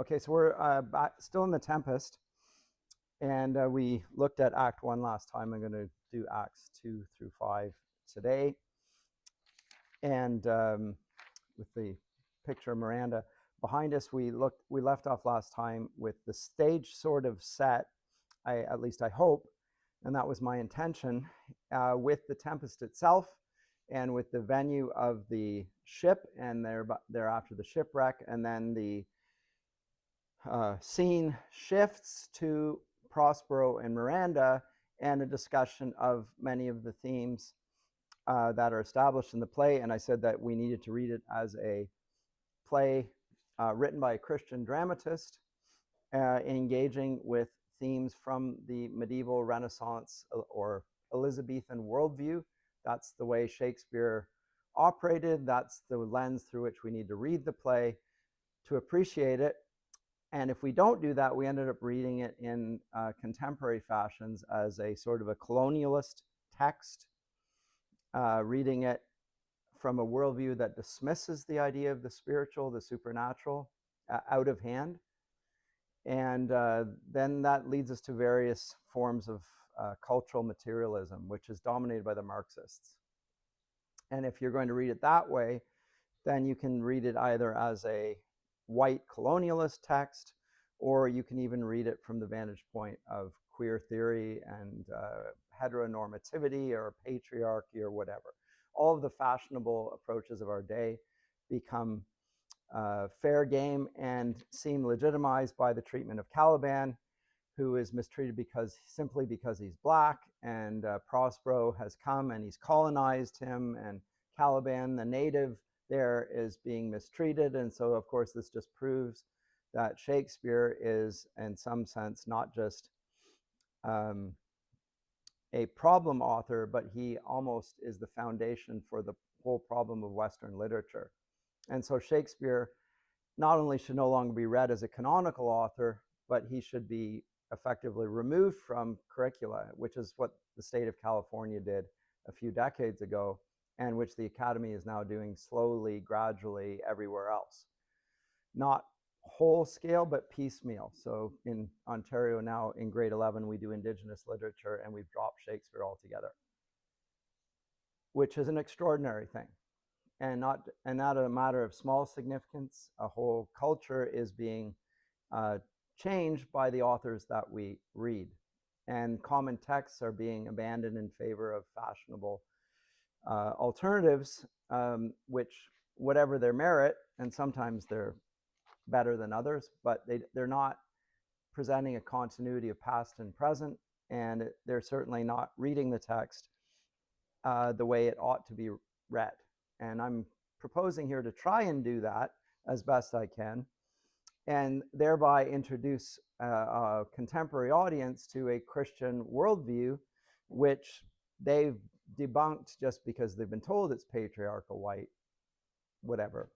Okay, so we're still in the Tempest, and we looked at Act 1 last time. I'm going to do Acts 2 through 5 today. And with the picture of Miranda behind us, we left off last time with the stage sort of set, at least I hope, and that was my intention, with the Tempest itself and with the venue of the ship and thereafter the shipwreck, and then the scene shifts to Prospero and Miranda and a discussion of many of the themes that are established in the play. And I said that we needed to read it as a play written by a Christian dramatist, engaging with themes from the medieval Renaissance or Elizabethan worldview. That's the way Shakespeare operated. That's the lens through which we need to read the play to appreciate it. And if we don't do that, we ended up reading it in contemporary fashions as a sort of a colonialist text, reading it from a worldview that dismisses the idea of the spiritual, the supernatural, out of hand. And then that leads us to various forms of cultural materialism, which is dominated by the Marxists. And if you're going to read it that way, then you can read it either as a white colonialist text, or you can even read it from the vantage point of queer theory and heteronormativity or patriarchy or whatever. All of the fashionable approaches of our day become fair game and seem legitimized by the treatment of Caliban, who is mistreated simply because he's black, and Prospero has come and he's colonized him, and Caliban, the native there, is being mistreated. And so, of course, this just proves that Shakespeare is, in some sense, not just a problem author, but he almost is the foundation for the whole problem of Western literature. And so Shakespeare not only should no longer be read as a canonical author, but he should be effectively removed from curricula, which is what the state of California did a few decades ago, and which the Academy is now doing slowly, gradually everywhere else. Not whole scale, but piecemeal. So in Ontario now, in grade 11, we do Indigenous literature, and we've dropped Shakespeare altogether, which is an extraordinary thing. And not a matter of small significance. A whole culture is being changed by the authors that we read. And common texts are being abandoned in favor of fashionable alternatives, which, whatever their merit, and sometimes they're better than others, but they're not presenting a continuity of past and present, and they're certainly not reading the text the way it ought to be read. And I'm proposing here to try and do that as best I can, and thereby introduce a contemporary audience to a Christian worldview, which they've debunked just because they've been told it's patriarchal, white, whatever,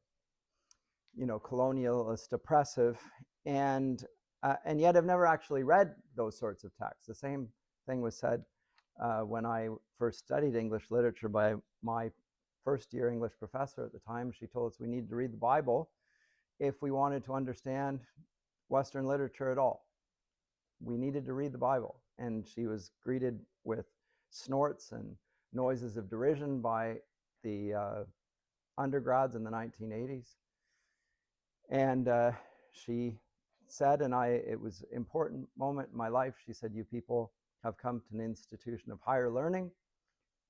colonialist, oppressive, and yet I've never actually read those sorts of texts. The same thing was said when I first studied English literature by my first-year English professor at the time. She told us we needed to read the Bible if we wanted to understand Western literature at all. We needed to read the Bible, and she was greeted with snorts and noises of derision by the undergrads in the 1980s. And she said, and it was an important moment in my life, she said, "You people have come to an institution of higher learning.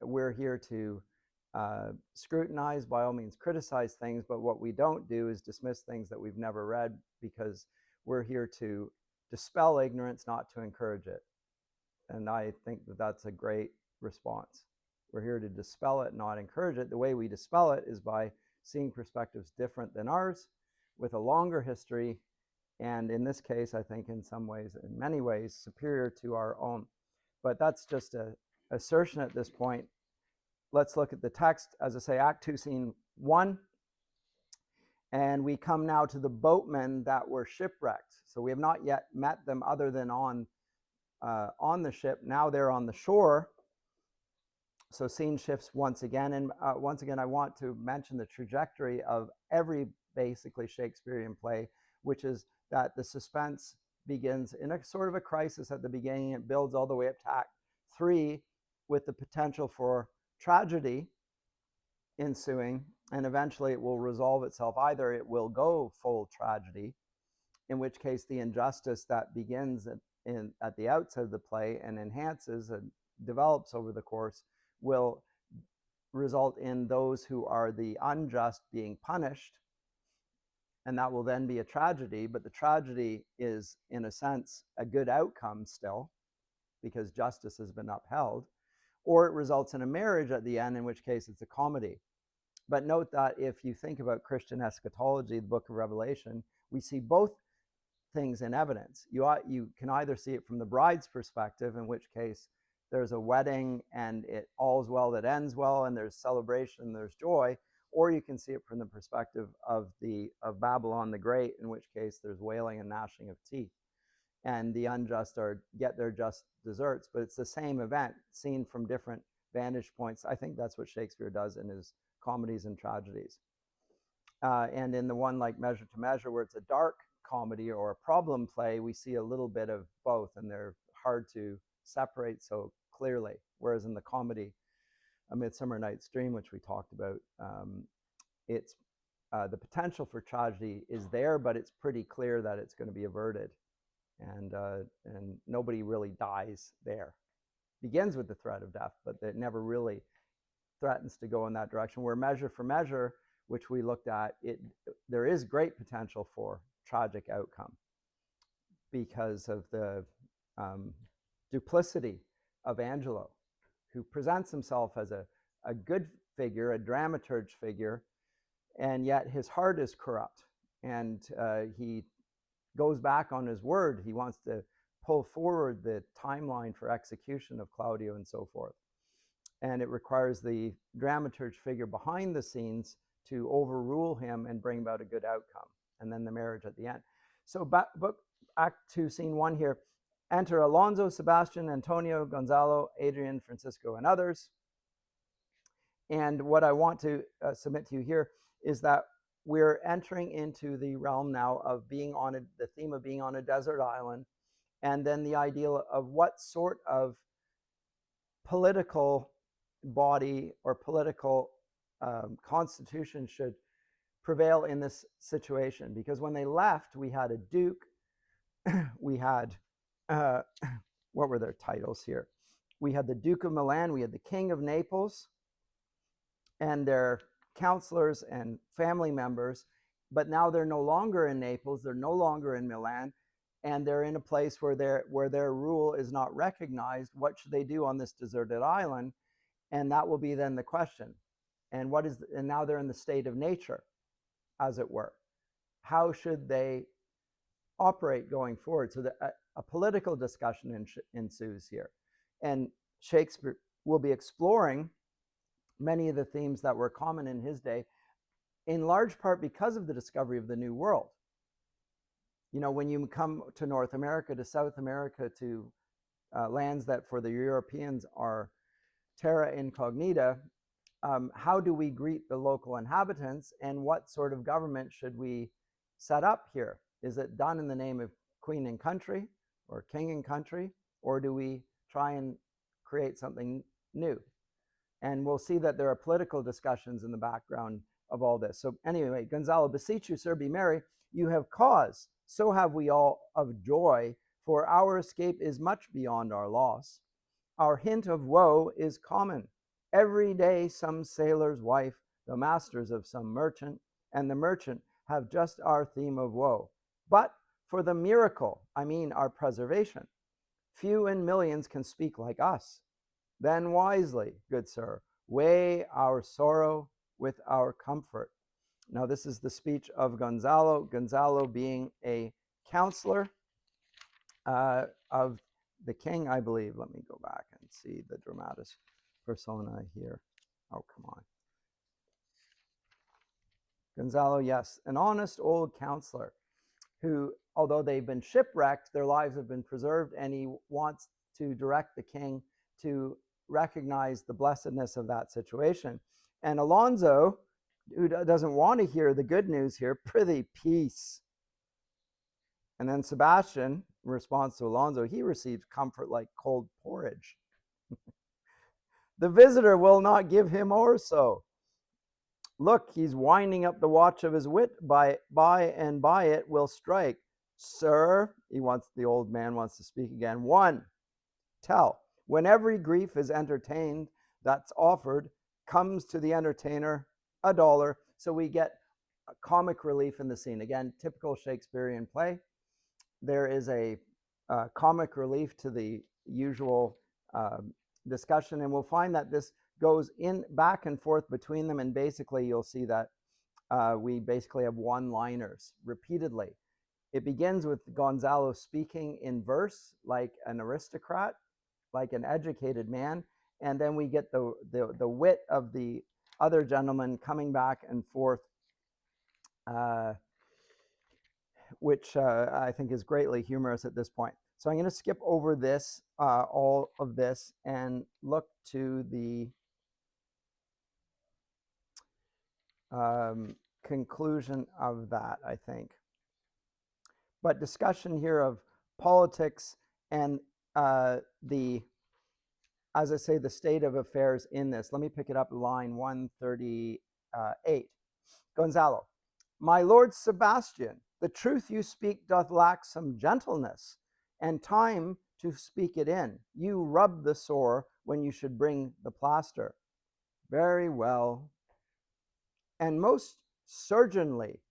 We're here to scrutinize, by all means criticize things, but what we don't do is dismiss things that we've never read, because we're here to dispel ignorance, not to encourage it." And I think that that's a great response. We're here to dispel it, not encourage it. The way we dispel it is by seeing perspectives different than ours, with a longer history, and in this case, I think in some ways, in many ways, superior to our own. But that's just an assertion at this point. Let's look at the text. As I say, Act 2, Scene 1. And we come now to the boatmen that were shipwrecked. So we have not yet met them other than on the ship. Now they're on the shore. So scene shifts once again. And once again, I want to mention the trajectory of every basically Shakespearean play, which is that the suspense begins in a sort of a crisis at the beginning. It builds all the way up to Act 3 with the potential for tragedy ensuing, and eventually it will resolve itself. Either it will go full tragedy, in which case the injustice that begins at the outset of the play and enhances and develops over the course will result in those who are the unjust being punished, and that will then be a tragedy. But the tragedy is, in a sense, a good outcome still, because justice has been upheld. Or it results in a marriage at the end, in which case it's a comedy. But note that if you think about Christian eschatology, the book of Revelation, we see both things in evidence. You can either see it from the bride's perspective, in which case there's a wedding and it all's well that ends well, and there's celebration, there's joy, or you can see it from the perspective of Babylon the Great, in which case there's wailing and gnashing of teeth, and the unjust get their just deserts. But it's the same event seen from different vantage points. I think that's what Shakespeare does in his comedies and tragedies. And in the one like Measure to Measure, where it's a dark comedy or a problem play, we see a little bit of both, and they're hard to separate so clearly. Whereas in the comedy, A Midsummer Night's Dream, which we talked about, it's the potential for tragedy is there, but it's pretty clear that it's going to be averted, and nobody really dies there. Begins with the threat of death, but it never really threatens to go in that direction. Where Measure for Measure, which we looked at, there is great potential for tragic outcome because of the duplicity of Angelo, who presents himself as a good figure, a dramaturge figure, and yet his heart is corrupt, and he goes back on his word. He wants to pull forward the timeline for execution of Claudio and so forth. And it requires the dramaturge figure behind the scenes to overrule him and bring about a good outcome. And then the marriage at the end. So book Act 2, Scene 1 here. Enter Alonso, Sebastian, Antonio, Gonzalo, Adrian, Francisco, and others. And what I want to submit to you here is that we're entering into the realm now of the theme of being on a desert island, and then the ideal of what sort of political body or political constitution should prevail in this situation. Because when they left, we had a duke, we had, what were their titles here? We had the Duke of Milan, we had the King of Naples, and their counselors and family members, but now they're no longer in Naples, they're no longer in Milan, and they're in a place where their rule is not recognized. What should they do on this deserted island? And that will be then the question. And now they're in the state of nature, as it were. How should they operate going forward? So a political discussion ensues here. And Shakespeare will be exploring many of the themes that were common in his day, in large part because of the discovery of the New World. You know, when you come to North America, to South America, to lands that for the Europeans are terra incognita, how do we greet the local inhabitants, and what sort of government should we set up here? Is it done in the name of queen and country, or king and country, or do we try and create something new? And we'll see that there are political discussions in the background of all this. So anyway, Gonzalo, beseech you, sir, be merry. You have cause, so have we all, of joy, for our escape is much beyond our loss. Our hint of woe is common. Every day some sailor's wife, the masters of some merchant, and the merchant have just our theme of woe. But for the miracle, I mean our preservation, few in millions can speak like us. Then wisely, good sir, weigh our sorrow with our comfort. Now this is the speech of Gonzalo, Gonzalo being a counselor of the king, I believe. Let me go back and see the dramatis persona here. Oh, come on. Gonzalo, yes, an honest old counselor who, although they've been shipwrecked, their lives have been preserved, and he wants to direct the king to recognize the blessedness of that situation. And Alonso, who doesn't want to hear the good news here, prithee, peace. And then Sebastian, in response to Alonso, he receives comfort like cold porridge. The visitor will not give him or so. Look, he's winding up the watch of his wit, by and by it will strike. Sir, the old man wants to speak again. One, tell, when every grief is entertained that's offered, comes to the entertainer $1. So we get a comic relief in the scene. Again, typical Shakespearean play. There is a comic relief to the usual discussion, and we'll find that this goes in back and forth between them, and basically you'll see that we basically have one-liners repeatedly. It begins with Gonzalo speaking in verse like an aristocrat, like an educated man, and then we get the wit of the other gentleman coming back and forth, which I think is greatly humorous at this point. So I'm going to skip over this, all of this, and look to the conclusion of that, I think. But discussion here of politics and the, as I say, the state of affairs in this. Let me pick it up, line 138. Gonzalo, my lord Sebastian, the truth you speak doth lack some gentleness, and time to speak it in. You rub the sore when you should bring the plaster. Very well. And most certainly,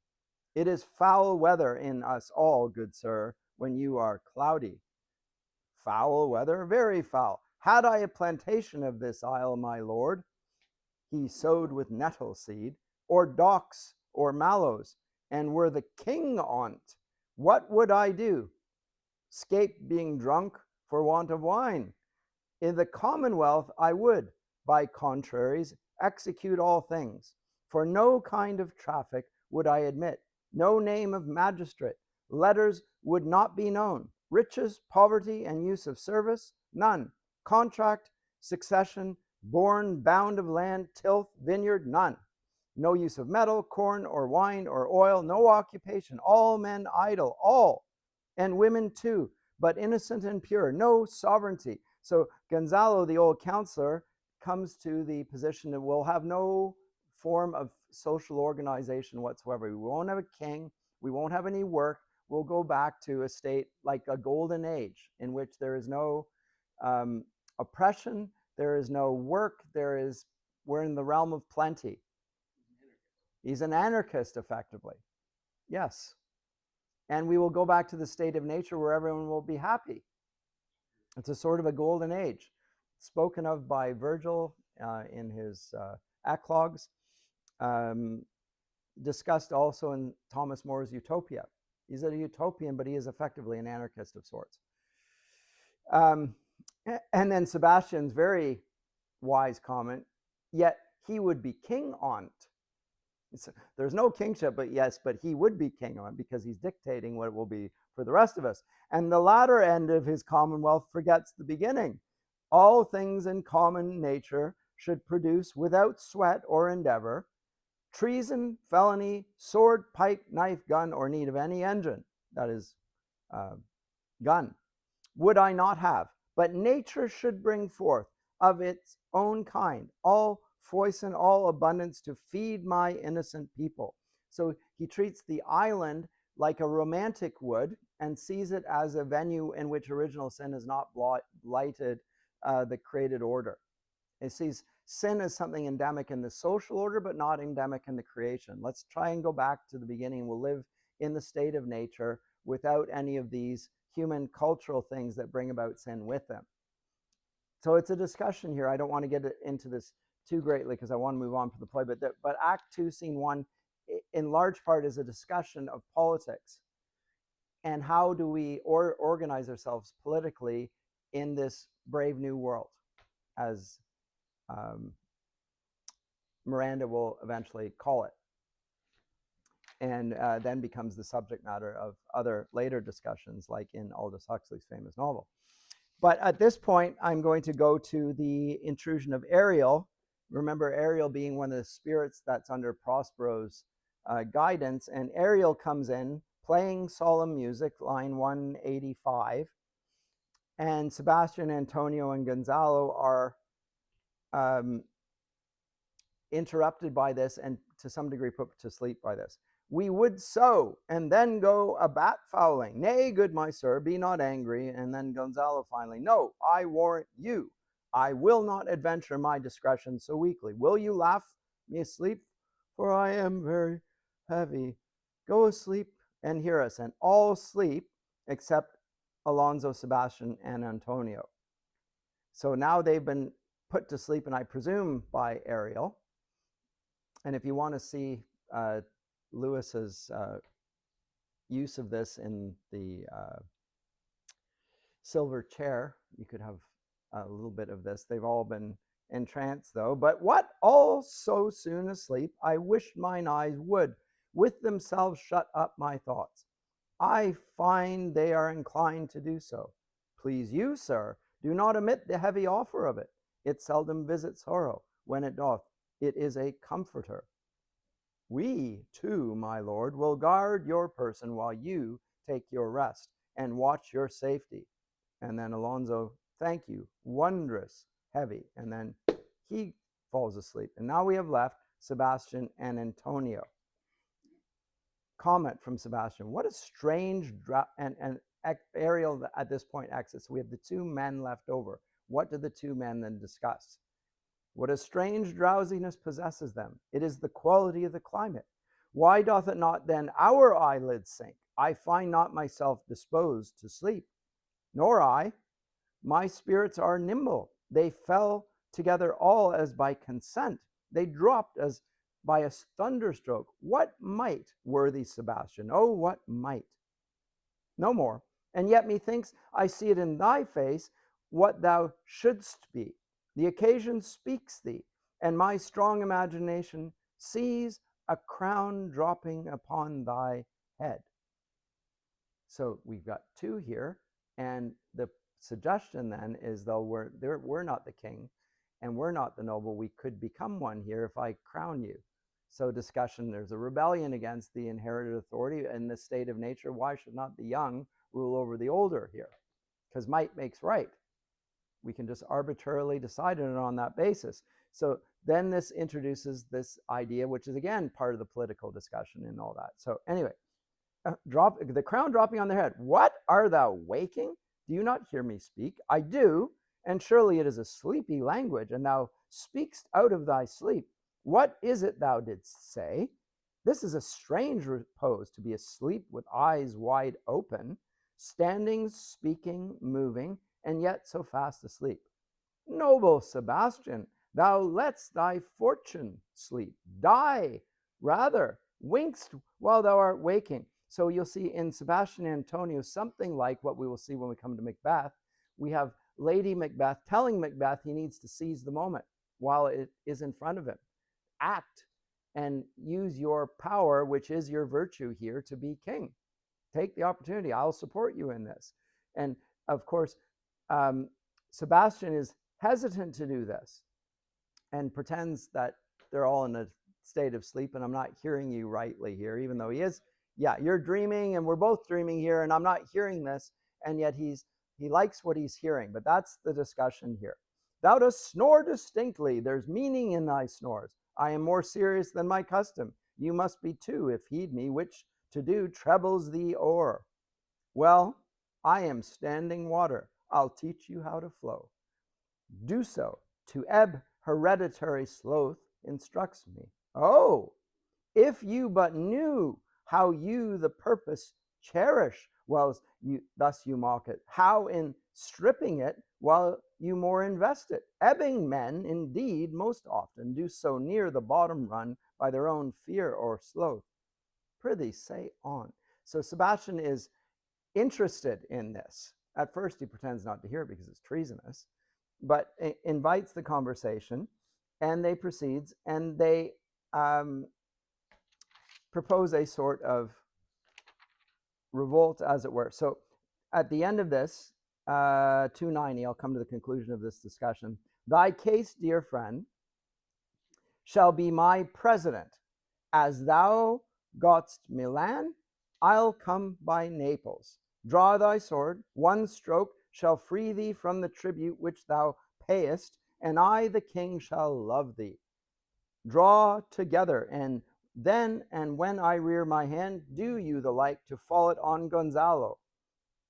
it is foul weather in us all, good sir, when you are cloudy. Foul weather, very foul. Had I a plantation of this isle, my lord, he sowed with nettle seed, or docks, or mallows, and were the king on't, what would I do? 'Scape being drunk for want of wine. In the commonwealth I would, by contraries, execute all things. For no kind of traffic would I admit, no name of magistrate, letters would not be known, riches, poverty, and use of service, none. Contract, succession, born, bound of land, tilth, vineyard, none. No use of metal, corn, or wine, or oil, no occupation, all men idle, all, and women too, but innocent and pure, no sovereignty. So Gonzalo, the old counselor, comes to the position that we'll have no form of social organization whatsoever. We won't have a king. We won't have any work. We'll go back to a state like a golden age in which there is no oppression, there is no work, we're in the realm of plenty. He's an anarchist, effectively. Yes. And we will go back to the state of nature where everyone will be happy. It's a sort of a golden age, spoken of by Virgil in his eclogues, discussed also in Thomas More's Utopia. He's a utopian, but he is effectively an anarchist of sorts. And then Sebastian's very wise comment, yet he would be king on't. There's no kingship, but yes, but he would be king on because he's dictating what it will be for the rest of us. And the latter end of his commonwealth forgets the beginning. All things in common nature should produce without sweat or endeavor, treason, felony, sword, pike, knife, gun, or need of any engine, that is, gun, would I not have. But nature should bring forth of its own kind all foison, all abundance to feed my innocent people. So he treats the island like a romantic would and sees it as a venue in which original sin has not blighted the created order. It sees sin as something endemic in the social order, but not endemic in the creation. Let's try and go back to the beginning. We'll live in the state of nature without any of these human cultural things that bring about sin with them. So it's a discussion here. I don't want to get into this too greatly because I want to move on from the play, but Act 2, Scene 1, in large part is a discussion of politics and how do we organize ourselves politically in this brave new world, as Miranda will eventually call it, and then becomes the subject matter of other later discussions, like in Aldous Huxley's famous novel. But at this point, I'm going to go to the intrusion of Ariel. Remember, Ariel being one of the spirits that's under Prospero's guidance, and Ariel comes in, playing solemn music, line 185. And Sebastian, Antonio, and Gonzalo are interrupted by this and to some degree put to sleep by this. We would so, and then go a bat fowling. Nay, good my sir, be not angry. And then Gonzalo finally, no, I warrant you, I will not adventure my discretion so weakly. Will you laugh me asleep? For I am very heavy. Go asleep and hear us. And all sleep except Alonso, Sebastian, and Antonio. So now they've been put to sleep, and I presume by Ariel. And if you want to see Lewis's use of this in the silver chair, you could have a little bit of this. They've all been entranced, though. But what, all so soon asleep, I wish mine eyes would with themselves shut up my thoughts. I find they are inclined to do so. Please you, sir, do not omit the heavy offer of it. It seldom visits sorrow. When it doth, it is a comforter. We, too, my lord, will guard your person while you take your rest and watch your safety. And then Alonso, thank you, wondrous heavy. And then he falls asleep. And now we have left Sebastian and Antonio. Comment from Sebastian. What a strange and Ariel at this point exits. We have the two men left over. What do the two men then discuss? What a strange drowsiness possesses them. It is the quality of the climate. Why doth it not then our eyelids sink? I find not myself disposed to sleep, nor I. My spirits are nimble. They fell together all as by consent. They dropped as by a thunderstroke. What might, worthy Sebastian? Oh, what might? No more. And yet methinks I see it in thy face what thou shouldst be. The occasion speaks thee, and my strong imagination sees a crown dropping upon thy head. So we've got two here, and the suggestion then is, though we're not the king and we're not the noble, we could become one here if I crown you. So discussion, there's a rebellion against the inherited authority in this state of nature. Why should not the young rule over the older here? Because might makes right. We can just arbitrarily decide it on that basis. So then this introduces this idea, which is again part of the political discussion and all that. So anyway, the crown dropping on their head. What, are thou waking? Do you not hear me speak? I do, and surely it is a sleepy language, and thou speakst out of thy sleep. What is it thou didst say? This is a strange repose, to be asleep with eyes wide open, standing, speaking, moving, and yet so fast asleep. Noble Sebastian, thou lett'st thy fortune sleep. Die, rather, winkst while thou art waking. So you'll see in Sebastian and Antonio something like what we will see when we come to Macbeth. We have Lady Macbeth telling Macbeth he needs to seize the moment while it is in front of him. Act and use your power, which is your virtue here, to be king. Take the opportunity. I'll support you in this. And of course, Sebastian is hesitant to do this and pretends that they're all in a state of sleep and I'm not hearing you rightly here, even though he is. Yeah, you're dreaming and we're both dreaming here and I'm not hearing this, and yet he likes what he's hearing. But that's the discussion here. Thou dost snore distinctly. There's meaning in thy snores. I am more serious than my custom. You must be too, if heed me, which to do trebles thee o'er. Well, I am standing water. I'll teach you how to flow. Do so. To ebb hereditary sloth instructs me. Oh, if you but knew how you the purpose cherish, while thus you mock it, how in stripping it, while you more invest it. Ebbing men, indeed, most often do so near the bottom run by their own fear or sloth. Prithee, say on. So Sebastian is interested in this. At first, he pretends not to hear it because it's treasonous, but invites the conversation, and they proceeds, and they propose a sort of revolt, as it were. So at the end of this, 290, I'll come to the conclusion of this discussion. Thy case, dear friend, shall be my president, as thou gotst Milan, I'll come by Naples. Draw thy sword, one stroke shall free thee from the tribute which thou payest, and I, the king, shall love thee. Draw together, and then and when I rear my hand, do you the like to fall it on Gonzalo.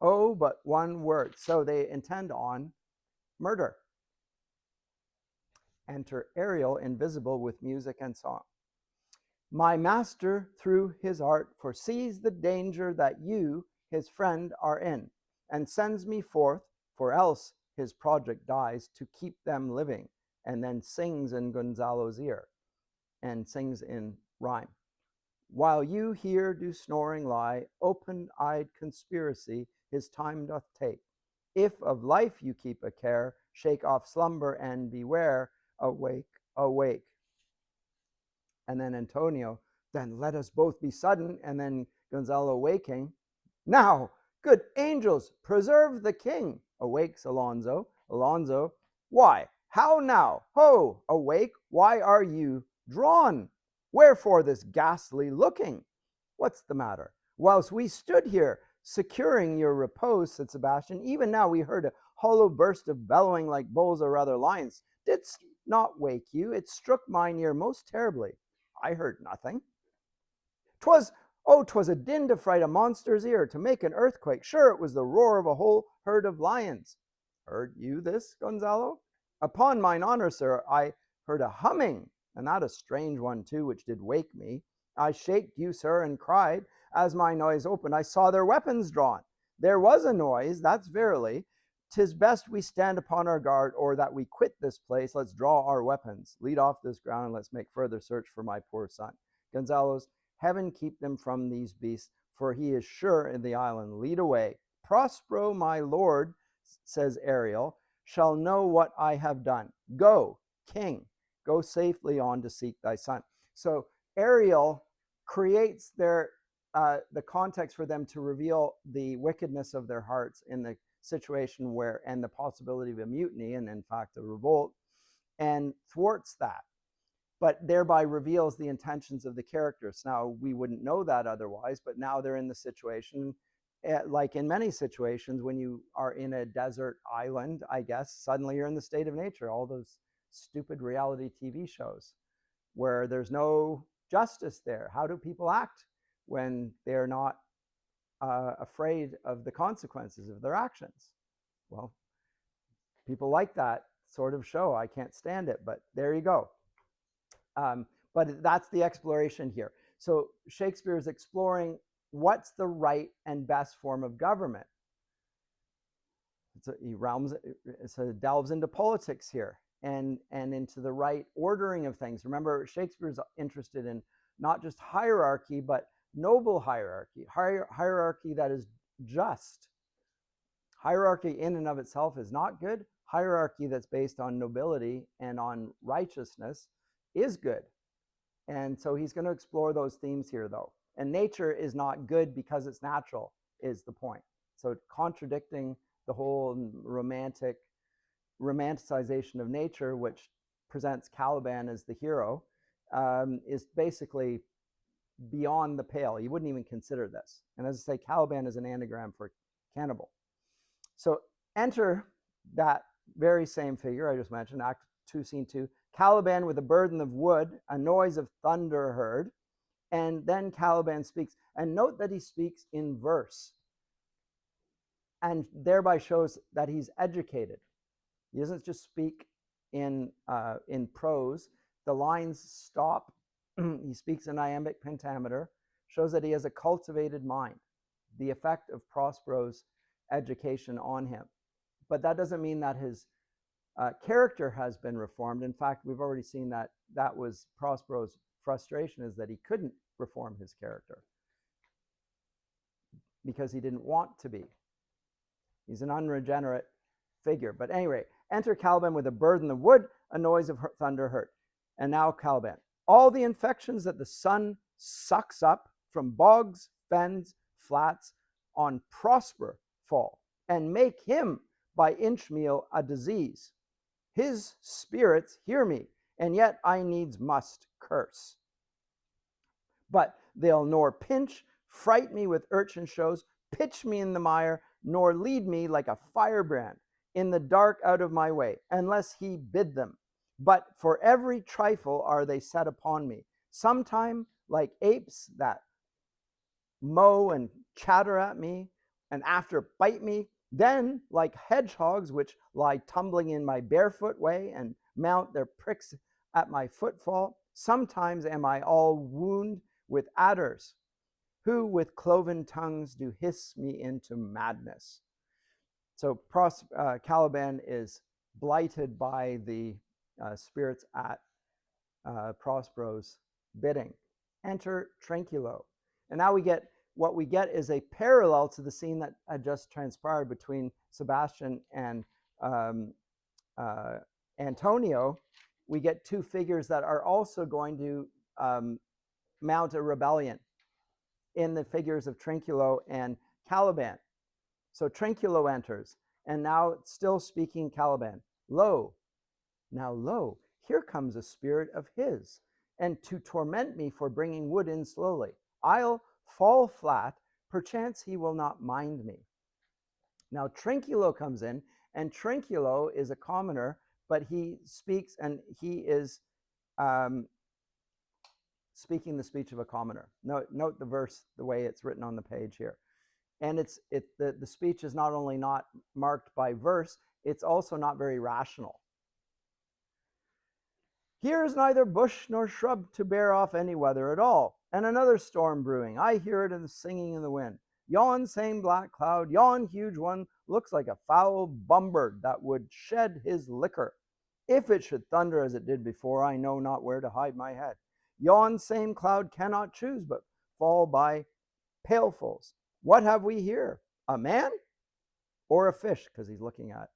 Oh, but one word. So they intend on murder. Enter Ariel, invisible with music and song. My master, through his art, foresees the danger that you, his friend, are in, and sends me forth, for else his project dies, to keep them living, and then sings in Gonzalo's ear, and sings in rhyme. While you here do snoring lie, open-eyed conspiracy his time doth take. If of life you keep a care, shake off slumber and beware, awake, awake. And then Antonio, then let us both be sudden, and then Gonzalo waking. Now, good angels, preserve the king. Awakes Alonso. Alonso, why, how now? Ho, awake, why are you drawn? Wherefore this ghastly looking? What's the matter? Whilst we stood here, securing your repose, said Sebastian, even now we heard a hollow burst of bellowing like bulls or rather lions. Didst not wake you? It struck mine ear most terribly. I heard nothing. 'Twas a din to fright a monster's ear, to make an earthquake. Sure, it was the roar of a whole herd of lions. Heard you this, Gonzalo? Upon mine honor, sir, I heard a humming, and that a strange one too, which did wake me. I shaked you, sir, and cried, as my noise opened, I saw their weapons drawn. There was a noise, that's verily. 'Tis best we stand upon our guard, or that we quit this place. Let's draw our weapons, lead off this ground, and let's make further search for my poor son. Gonzalo's, heaven keep them from these beasts, for he is sure in the island. Lead away. Prospero, my lord, says Ariel, shall know what I have done. Go, king, go safely on to seek thy son. So Ariel creates the context for them to reveal the wickedness of their hearts in the situation where, and the possibility of a mutiny, and in fact a revolt, and thwarts that, but thereby reveals the intentions of the characters. Now, we wouldn't know that otherwise, but now they're in the situation, like in many situations, when you are in a desert island, I guess, suddenly you're in the state of nature. All those stupid reality TV shows where there's no justice there. How do people act when they're not afraid of the consequences of their actions? Well, people like that sort of show. I can't stand it, but there you go. But that's the exploration here. So Shakespeare is exploring what's the right and best form of government. He delves into politics here and into the right ordering of things. Remember, Shakespeare's interested in not just hierarchy, but noble hierarchy, hierarchy that is just. Hierarchy in and of itself is not good. Hierarchy that's based on nobility and on righteousness is good. And so he's going to explore those themes here, though. And nature is not good because it's natural, is the point. So contradicting the whole romanticization of nature, which presents Caliban as the hero, is basically beyond the pale. You wouldn't even consider this. And as I say, Caliban is an anagram for cannibal. So enter that very same figure I just mentioned, Act 2, Scene 2. Caliban with a burden of wood, a noise of thunder heard, and then Caliban speaks. And note that he speaks in verse, and thereby shows that he's educated. He doesn't just speak in prose. The lines stop. He speaks in iambic pentameter, shows that he has a cultivated mind, the effect of Prospero's education on him. But that doesn't mean that his character has been reformed. In fact, we've already seen that that was Prospero's frustration, is that he couldn't reform his character because he didn't want to be. He's an unregenerate figure. But anyway, enter Caliban with a burden of wood, a noise of thunder heard. And now Caliban. All the infections that the sun sucks up from bogs, fens, flats, on Prosper fall, and make him by inchmeal a disease. His spirits hear me, and yet I needs must curse. But they'll nor pinch fright me with urchin shows, pitch me in the mire, nor lead me like a firebrand in the dark out of my way, unless he bid them. But for every trifle are they set upon me. Sometime like apes that mow and chatter at me, and after bite me, then like hedgehogs which lie tumbling in my barefoot way and mount their pricks at my footfall. Sometimes am I all wound with adders, who with cloven tongues do hiss me into madness. So Caliban is blighted by the spirits at Prospero's bidding. Enter Trinculo. And now what we get is a parallel to the scene that had just transpired between Sebastian and um, Antonio. We get two figures that are also going to mount a rebellion in the figures of Trinculo and Caliban. So Trinculo enters, and now still speaking Caliban. Lo, now lo, here comes a spirit of his, and to torment me for bringing wood in slowly. I'll fall flat, perchance he will not mind me. Now Trinculo comes in, and Trinculo is a commoner, but he speaks, and he is speaking the speech of a commoner. Note the verse, the way it's written on the page here. And the speech is not only not marked by verse, it's also not very rational. Here is neither bush nor shrub to bear off any weather at all, and another storm brewing. I hear it in the singing in the wind. Yon same black cloud, yon huge one, looks like a foul bumbird that would shed his liquor. If it should thunder as it did before, I know not where to hide my head. Yon same cloud cannot choose but fall by pailfuls. What have we here? A man or a fish? Because he's looking at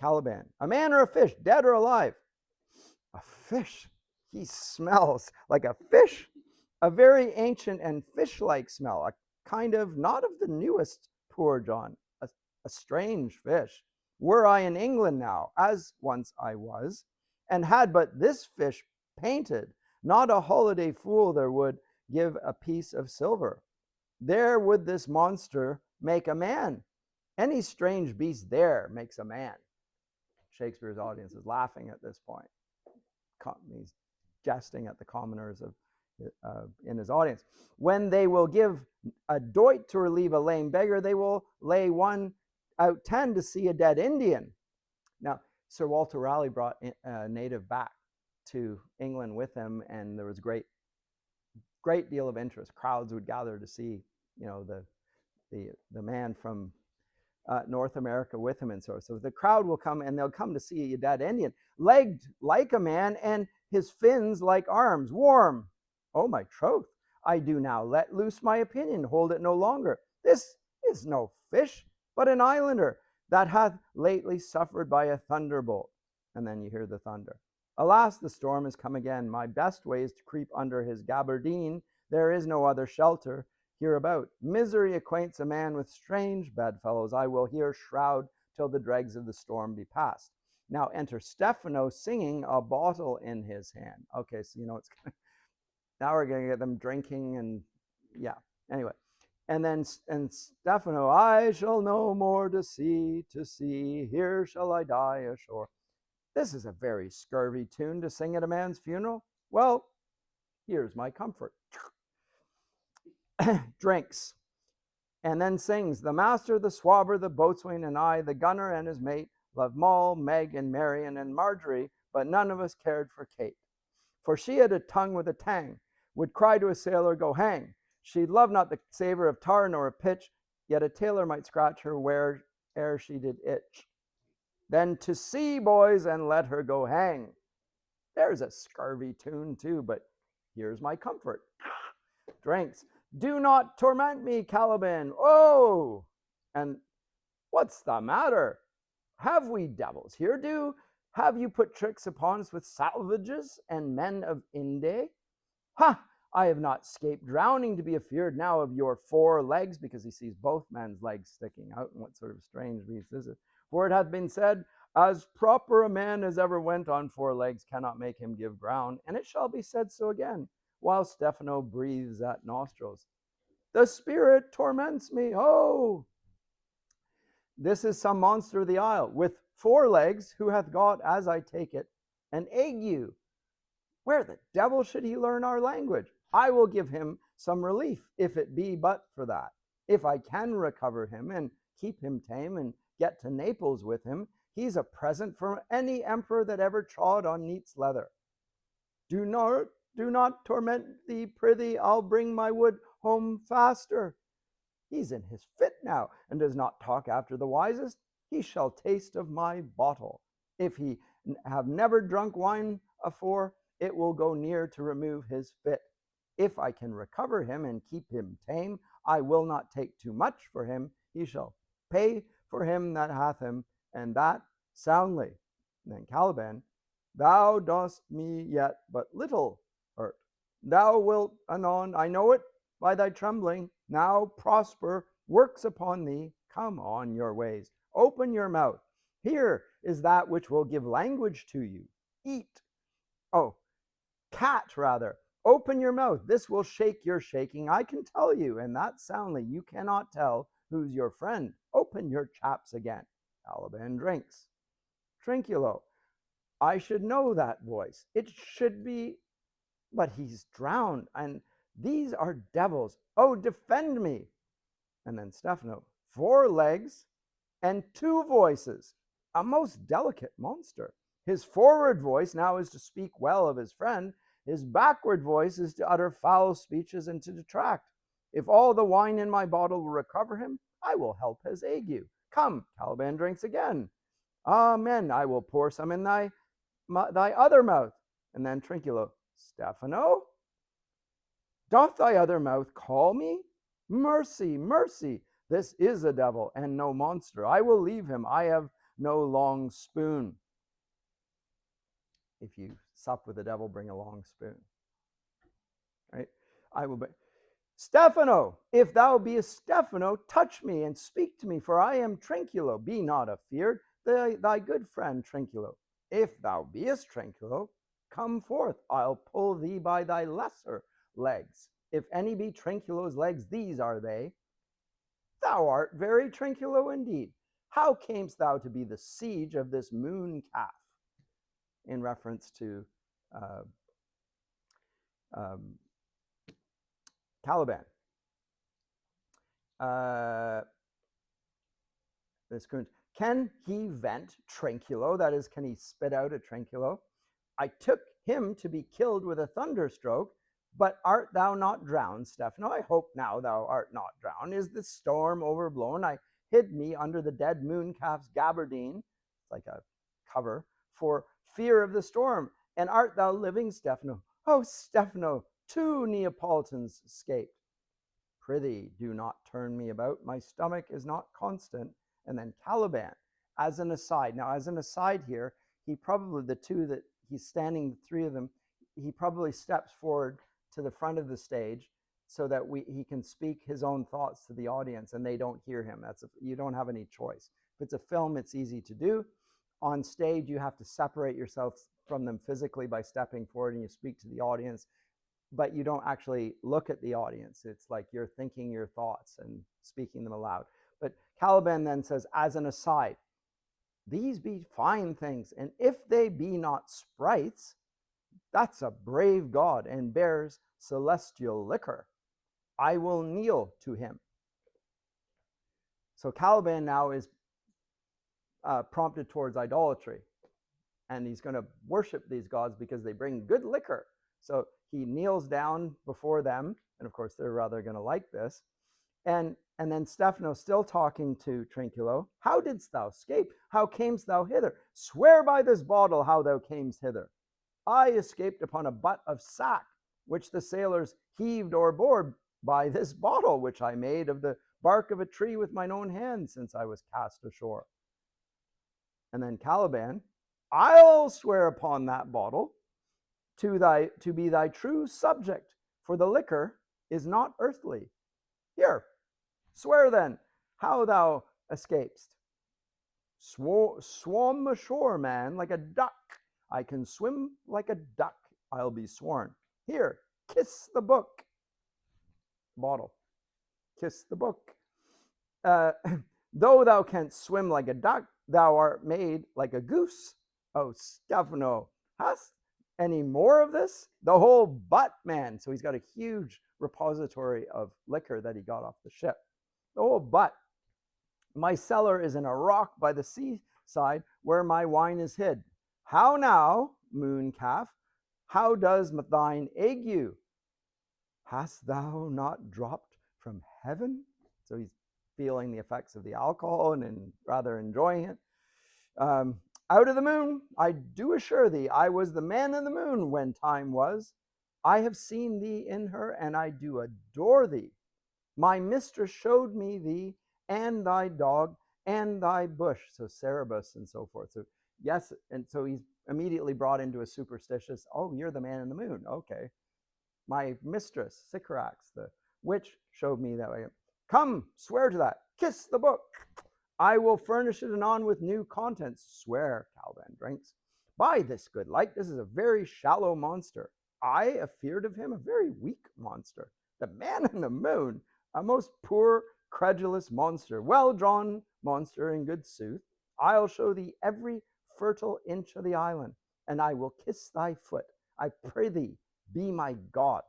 Caliban. A man or a fish, dead or alive? A fish. He smells like a fish. A very ancient and fish-like smell. A kind of, not of the newest, poor John. A strange fish. Were I in England now, as once I was, and had but this fish painted, not a holiday fool there would give a piece of silver. There would this monster make a man. Any strange beast there makes a man. Shakespeare's audience is laughing at this point. He's jesting at the commoners in his audience. When they will give a doit to relieve a lame beggar, they will lay 1 out 10 to see a dead Indian. Now, Sir Walter Raleigh brought a native back to England with him, and there was great deal of interest. Crowds would gather to see, the man from North America with him, and so the crowd will come, and they'll come to see a dead Indian, legged like a man, and his fins like arms, warm. Oh my troth, I do now let loose my opinion, hold it no longer. This is no fish, but an islander that hath lately suffered by a thunderbolt. And then you hear the thunder. Alas, the storm is come again. My best way is to creep under his gabardine. There is no other shelter hereabout. Misery acquaints a man with strange bedfellows. I will here shroud till the dregs of the storm be past. Now enter Stefano singing, a bottle in his hand. Okay, so it's now we're going to get them drinking, and yeah. Anyway, and Stefano, I shall no more to sea, here shall I die ashore. This is a very scurvy tune to sing at a man's funeral. Well, here's my comfort. Drinks, and then sings, the master, the swabber, the boatswain, and I, the gunner and his mate, loved Moll, Meg, and Marion, and Marjorie, but none of us cared for Kate. For she had a tongue with a tang, would cry to a sailor, go hang. She loved not the savour of tar nor of pitch, yet a tailor might scratch her where'er she did itch. Then to sea, boys, and let her go hang. There's a scurvy tune too, but here's my comfort. Drinks. Do not torment me, Caliban. Oh! And what's the matter? Have we devils here? Have you put tricks upon us with salvages and men of Inde? Ha! I have not escaped drowning to be afeard now of your 4 legs, because he sees both men's legs sticking out. And what sort of strange beast is it? For it hath been said, as proper a man as ever went on 4 legs cannot make him give ground. And it shall be said so again, while Stefano breathes at nostrils. The spirit torments me. Oh, this is some monster of the isle, with 4 legs, who hath got, as I take it, an ague. Where the devil should he learn our language? I will give him some relief, if it be but for that. If I can recover him and keep him tame and get to Naples with him, he's a present from any emperor that ever trod on neat's leather. Do not torment thee, prithee, I'll bring my wood home faster. He's in his fit now, and does not talk after the wisest. He shall taste of my bottle. If he have never drunk wine afore, it will go near to remove his fit. If I can recover him and keep him tame, I will not take too much for him. He shall pay for him that hath him, and that soundly. And then Caliban, thou dost me yet but little hurt. Thou wilt anon, I know it, by thy trembling, now prosper, works upon thee. Come on your ways, open your mouth. Here is that which will give language to you. Eat. Oh, cat rather. Open your mouth. This will shake your shaking, I can tell you, and that soundly. You cannot tell who's your friend. Open your chaps again. Caliban drinks. Trinculo, I should know that voice. It should be, but he's drowned, and these are devils. Oh, defend me. And then Stephano, 4 legs and 2 voices, a most delicate monster. His forward voice now is to speak well of his friend. His backward voice is to utter foul speeches and to detract. If all the wine in my bottle will recover him, I will help his ague. Come, Caliban drinks again. Amen. I will pour some in thy other mouth. And then Trinculo, Stephano, doth thy other mouth call me? Mercy, mercy. This is a devil and no monster. I will leave him. I have no long spoon. If you sup with the devil, bring a long spoon. Right? I will be. Stephano, if thou beest Stephano, touch me and speak to me, for I am Trinculo. Be not afeard, thy good friend Trinculo. If thou beest Trinculo, come forth. I'll pull thee by thy lesser legs. If any be Trinculo's legs, these are they. Thou art very Trinculo indeed. How camest thou to be the siege of this moon calf? In reference to Caliban. This can he vent Trinculo? That is, can he spit out a Trinculo? I took him to be killed with a thunderstroke, but art thou not drowned, Stephano? I hope now thou art not drowned. Is the storm overblown? I hid me under the dead moon calf's gabardine, like a cover, for fear of the storm. And art thou living, Stephano? Oh, Stephano, 2 Neapolitans escaped. Prithee, do not turn me about. My stomach is not constant. And then Caliban, as an aside. Now, as an aside here, he probably, the 2 that he's standing, the 3 of them, he probably steps forward to the front of the stage so that he can speak his own thoughts to the audience and they don't hear him. You don't have any choice. If it's a film, it's easy to do. On stage, you have to separate yourself from them physically by stepping forward and you speak to the audience, but you don't actually look at the audience. It's like you're thinking your thoughts and speaking them aloud. But Caliban then says, as an aside, these be fine things, and if they be not sprites, that's a brave god and bears celestial liquor. I will kneel to him. So Caliban now is prompted towards idolatry, and he's going to worship these gods because they bring good liquor. So he kneels down before them, and of course they're rather going to like this. And then Stephano, still talking to Trinculo, how didst thou escape? How camest thou hither? Swear by this bottle how thou camest hither. I escaped upon a butt of sack, which the sailors heaved o'erboard, by this bottle, which I made of the bark of a tree with mine own hands, since I was cast ashore. And then Caliban, I'll swear upon that bottle to be thy true subject, for the liquor is not earthly. Here, swear then how thou escapest. Swam ashore, man, like a duck. I can swim like a duck, I'll be sworn. Here, kiss the book. Bottle. kiss the book. Uh, Though thou canst swim like a duck, thou art made like a goose. Oh, Stefano, hast any more of this? The whole butt, man. So he's got a huge repository of liquor that he got off the ship. The whole butt. My cellar is in a rock by the seaside where my wine is hid. How now, moon calf, how does thine ague? Hast thou not dropped from heaven? So he's feeling the effects of the alcohol and rather enjoying it. Out of the moon, I do assure thee, I was the man in the moon when time was. I have seen thee in her, and I do adore thee. My mistress showed me thee, and thy dog, and thy bush. So Cerberus and so forth. So yes, and so he's immediately brought into a superstitious, oh, you're the man in the moon. Okay. My mistress, Sycorax, the witch, showed me that way. Come, swear to that. Kiss the book. I will furnish it anon with new contents. Swear, Caliban drinks. By this good light, this is a very shallow monster. I afeard of him, a very weak monster. The man in the moon, a most poor, credulous monster. Well drawn monster, in good sooth. I'll show thee every fertile inch of the island, and I will kiss thy foot. I pray thee, be my God.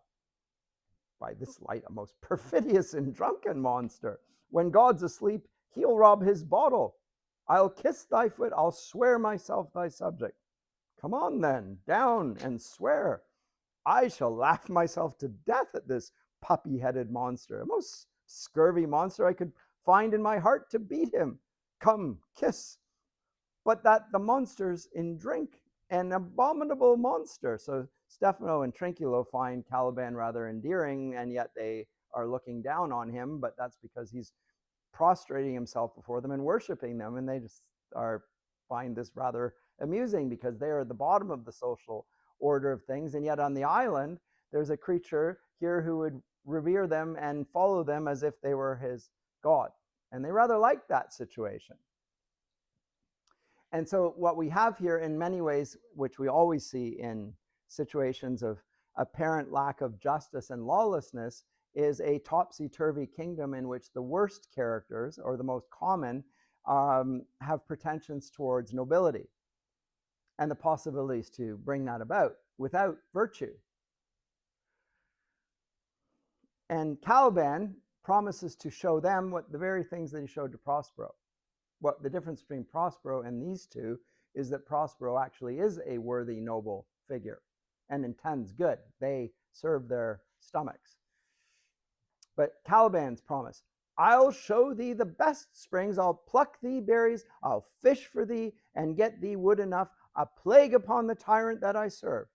By this light, a most perfidious and drunken monster. When God's asleep, he'll rob his bottle. I'll kiss thy foot, I'll swear myself thy subject. Come on then, down and swear. I shall laugh myself to death at this puppy-headed monster, a most scurvy monster. I could find in my heart to beat him. Come, kiss. But that the monster's in drink, an abominable monster. So Stefano and Trinculo find Caliban rather endearing, and yet they are looking down on him, but that's because he's prostrating himself before them and worshiping them, and they just find this rather amusing because they are at the bottom of the social order of things, and yet on the island there's a creature here who would revere them and follow them as if they were his god, and they rather like that situation. And so what we have here in many ways, which we always see in situations of apparent lack of justice and lawlessness, is a topsy-turvy kingdom in which the worst characters, or the most common, have pretensions towards nobility and the possibilities to bring that about without virtue. And Caliban promises to show them what the very things that he showed to Prospero. What the difference between Prospero and these two is that Prospero actually is a worthy, noble figure and intends good. They serve their stomachs. But Caliban's promise, I'll show thee the best springs, I'll pluck thee berries, I'll fish for thee, and get thee wood enough, a plague upon the tyrant that I serve.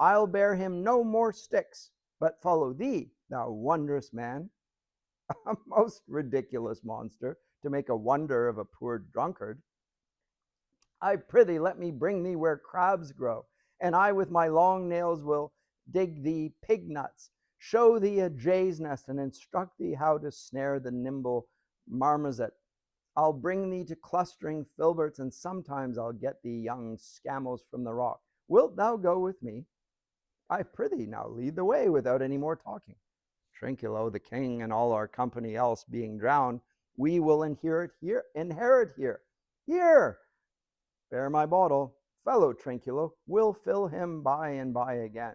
I'll bear him no more sticks, but follow thee, thou wondrous man. A most ridiculous monster, to make a wonder of a poor drunkard. I prithee, let me bring thee where crabs grow, and I with my long nails will dig thee pig nuts, show thee a jay's nest, and instruct thee how to snare the nimble marmoset. I'll bring thee to clustering filberts, and sometimes I'll get thee young scamels from the rock. Wilt thou go with me? I prithee, now lead the way without any more talking. Trinculo, the king, and all our company else being drowned, we will inherit here. Here, bear my bottle. Fellow Trinculo, we'll fill him by and by again.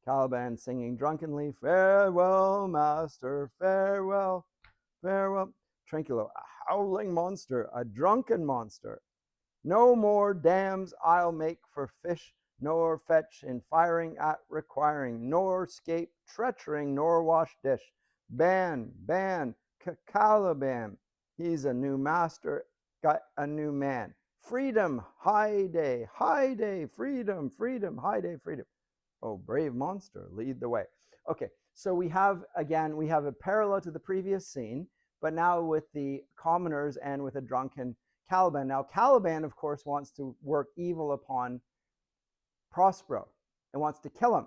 Caliban singing drunkenly, farewell, master, farewell, farewell. Trinculo, a howling monster, a drunken monster. No more dams I'll make for fish, nor fetch in firing at requiring, nor scape treachery, nor wash dish. Ban, Caliban, he's a new master, got a new man. Freedom, high day, freedom, high day, freedom. Oh, brave monster, lead the way. Okay, so we have a parallel to the previous scene, but now with the commoners and with a drunken Caliban. Now, Caliban, of course, wants to work evil upon Prospero and wants to kill him.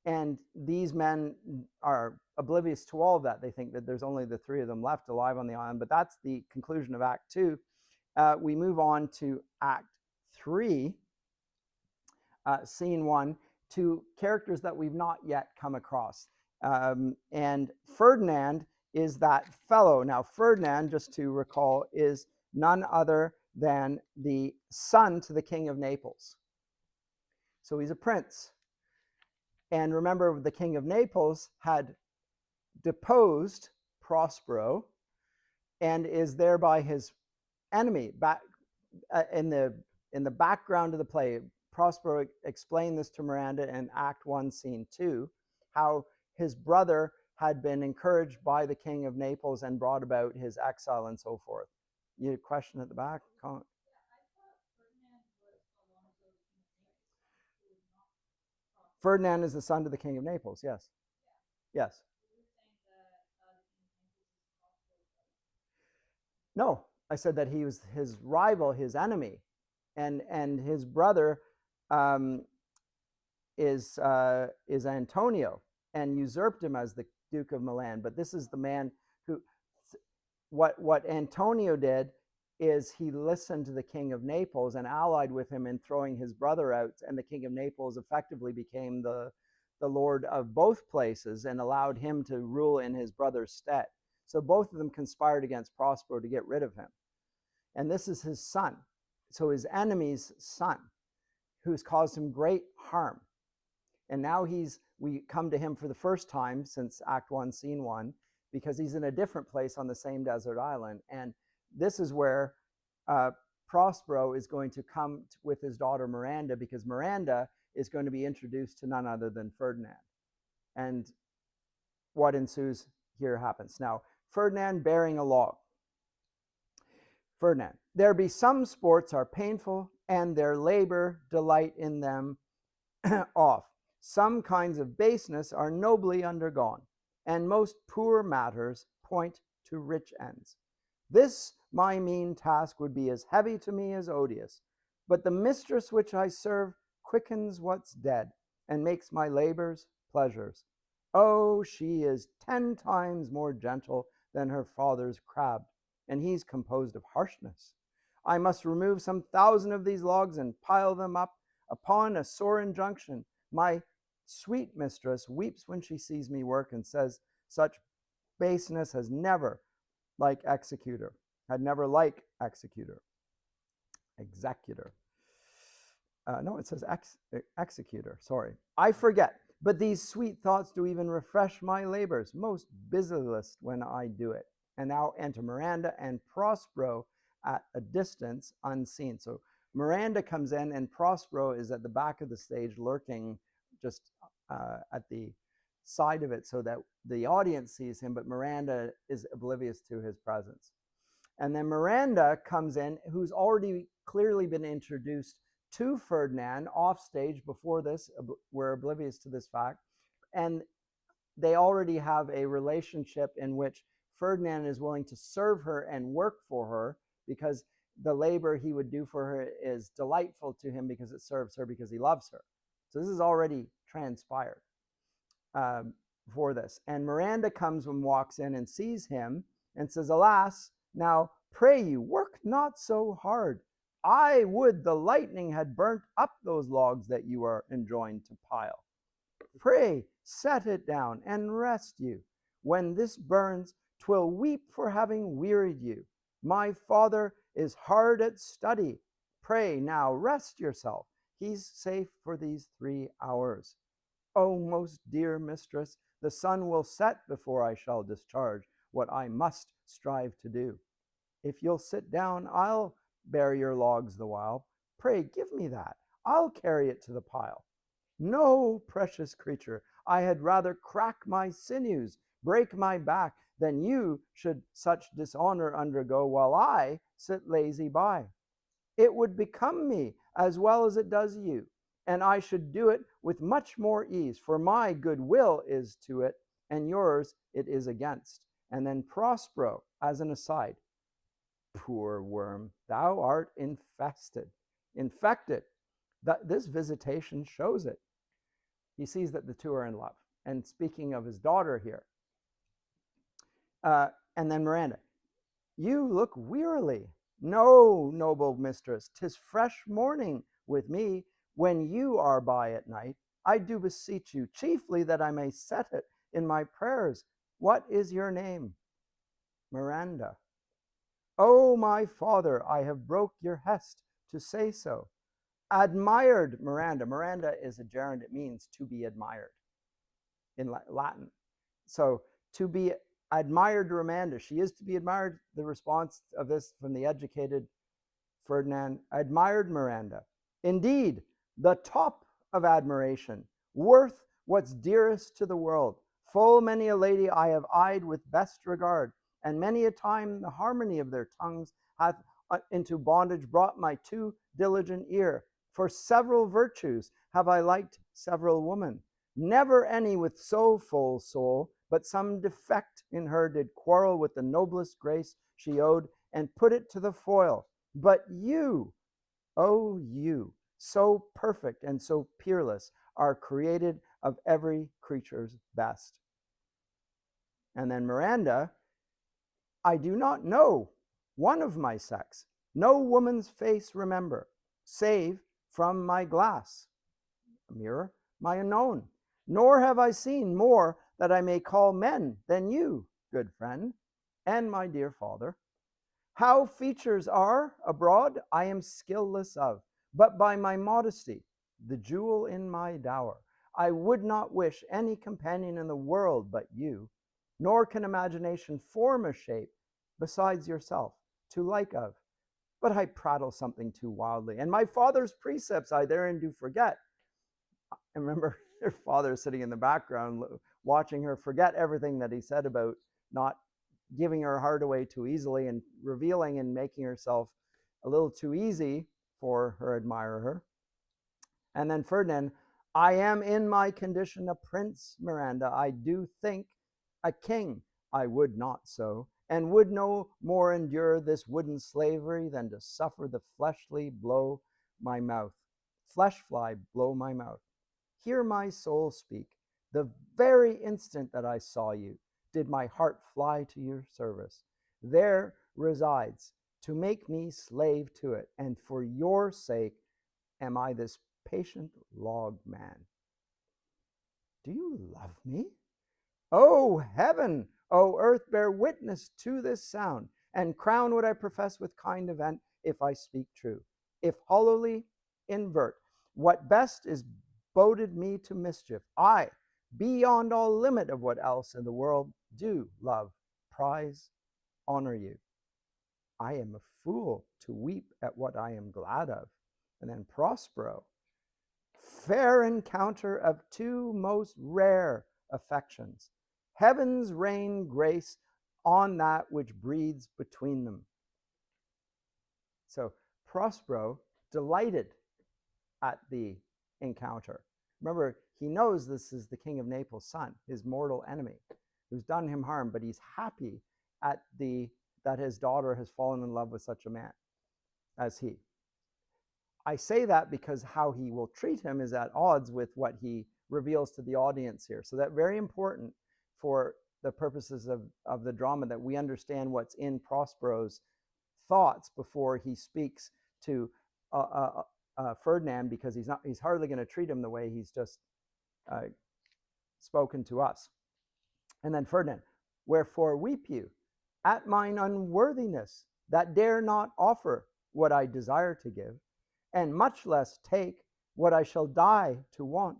And these men are oblivious to all of that. They think that there's only the three of them left alive on the island, but that's the conclusion of Act 2. We move on to Act 3, Scene 1, to characters that we've not yet come across. And Ferdinand is that fellow. Now, Ferdinand, just to recall, is none other than the son to the King of Naples. So he's a prince. And remember, the King of Naples had deposed Prospero and is thereby his enemy. Back in the background of the play, Prospero explained this to Miranda in Act 1, Scene 2, how his brother had been encouraged by the King of Naples and brought about his exile and so forth. You had a question at the back? Ferdinand is the son to the King of Naples, yes. Yes. No, I said that he was his rival, his enemy, and his brother um, is Antonio, and usurped him as the Duke of Milan. But this is the man who, what Antonio did is he listened to the King of Naples and allied with him in throwing his brother out, and the King of Naples effectively became the lord of both places and allowed him to rule in his brother's stead. So both of them conspired against Prospero to get rid of him. And this is his son, so his enemy's son, who's caused him great harm. And now we come to him for the first time since Act 1, Scene 1, because he's in a different place on the same desert island. And this is where Prospero is going to come with his daughter Miranda, because Miranda is going to be introduced to none other than Ferdinand. And what ensues here happens. Now, Ferdinand bearing a log. Ferdinand, there be some sports are painful, and their labor delight in them off. Some kinds of baseness are nobly undergone, and most poor matters point to rich ends. This my mean task would be as heavy to me as odious, but the mistress which I serve quickens what's dead, and makes my labors pleasures. Oh, she is 10 times more gentle than her father's crabbed, and he's composed of harshness. I must remove some 1,000 of these logs and pile them up upon a sore injunction. My sweet mistress weeps when she sees me work, and says such baseness has never like executor, had never like executor. Executor. No, it says executor. Sorry. I forget. But these sweet thoughts do even refresh my labors, most busyless when I do it. And now enter Miranda and Prospero at a distance unseen. So Miranda comes in, and Prospero is at the back of the stage, lurking just at the side of it so that the audience sees him, but Miranda is oblivious to his presence. And then Miranda comes in, who's already clearly been introduced to Ferdinand off stage before this. We're oblivious to this fact. And they already have a relationship in which Ferdinand is willing to serve her and work for her, because the labor he would do for her is delightful to him because it serves her, because he loves her. So this is already transpired for this. And Miranda comes and walks in and sees him and says, alas, now pray you, work not so hard. I would the lightning had burnt up those logs that you are enjoined to pile. Pray set it down and rest you. When this burns, 'twill weep for having wearied you. My father is hard at study. Pray now rest yourself. He's safe for these 3 hours. O most dear mistress, the sun will set before I shall discharge what I must strive to do. If you'll sit down, I'll bear your logs the while. Pray give me that. I'll carry it to the pile. No, precious creature, I had rather crack my sinews, break my back, than you should such dishonor undergo, while I sit lazy by. It would become me as well as it does you, and I should do it with much more ease, for my good will is to it, and yours it is against. And then Prospero, as an aside, poor worm, thou art infected. This visitation shows it. He sees that the two are in love. And speaking of his daughter here, and then Miranda, you look wearily. No, noble mistress, 'tis fresh morning with me. When you are by at night, I do beseech you, chiefly that I may set it in my prayers. What is your name? Miranda. Oh, my father, I have broke your hest to say so. Admired Miranda. Miranda is a gerund. It means to be admired in Latin. So to be admired Miranda. She is to be admired. The response of this from the educated Ferdinand, admired Miranda. Indeed, the top of admiration, worth what's dearest to the world. Full many a lady I have eyed with best regard, and many a time the harmony of their tongues hath into bondage brought my too diligent ear. For several virtues have I liked several women. Never any with so full soul, but some defect in her did quarrel with the noblest grace she owed, and put it to the foil. But you, oh you, so perfect and so peerless, are created of every creature's best. And then Miranda, I do not know one of my sex, no woman's face remember, save from my glass, mirror, my own. Nor have I seen more that I may call men than you, good friend, and my dear father. How features are abroad, I am skillless of, but by my modesty, the jewel in my dower, I would not wish any companion in the world but you, nor can imagination form a shape besides yourself to like of. But I prattle something too wildly, and my father's precepts I therein do forget. And remember, her father sitting in the background watching her forget everything that he said about not giving her heart away too easily and revealing and making herself a little too easy for her admirer. And then Ferdinand, I am in my condition a prince, Miranda. I do think a king. I would not so, and would no more endure this wooden slavery than to suffer the fleshly blow my mouth. Flesh fly blow my mouth. Hear my soul speak. The very instant that I saw you, did my heart fly to your service. There resides to make me slave to it, and for your sake am I this patient log man. Do you love me? O heaven, O earth, bear witness to this sound, and crown what I profess with kind event, if I speak true. If hollowly invert what best is boded me to mischief, I, beyond all limit of what else in the world, do love, prize, honor you. I am a fool to weep at what I am glad of. And then Prospero, fair encounter of two most rare affections. Heaven's rain grace on that which breeds between them. So Prospero, delighted at the encounter. Remember, he knows this is the king of Naples' son, his mortal enemy, who's done him harm, but he's happy at that his daughter has fallen in love with such a man as he. I say that because how he will treat him is at odds with what he reveals to the audience here. So that's very important for the purposes of the drama, that we understand what's in Prospero's thoughts before he speaks to Ferdinand, because he's hardly going to treat him the way he's just spoken to us. And then Ferdinand, wherefore weep you at mine unworthiness, that dare not offer what I desire to give, and much less take what I shall die to want.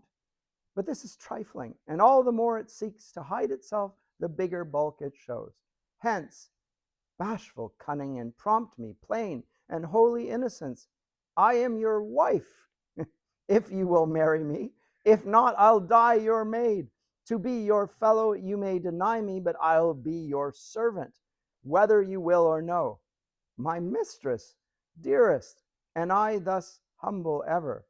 But this is trifling, and all the more it seeks to hide itself, the bigger bulk it shows. Hence, bashful cunning, and prompt me, plain and holy innocence. I am your wife, if you will marry me. If not, I'll die your maid. To be your fellow you may deny me, but I'll be your servant, whether you will or no. My mistress, dearest, and I thus humble ever.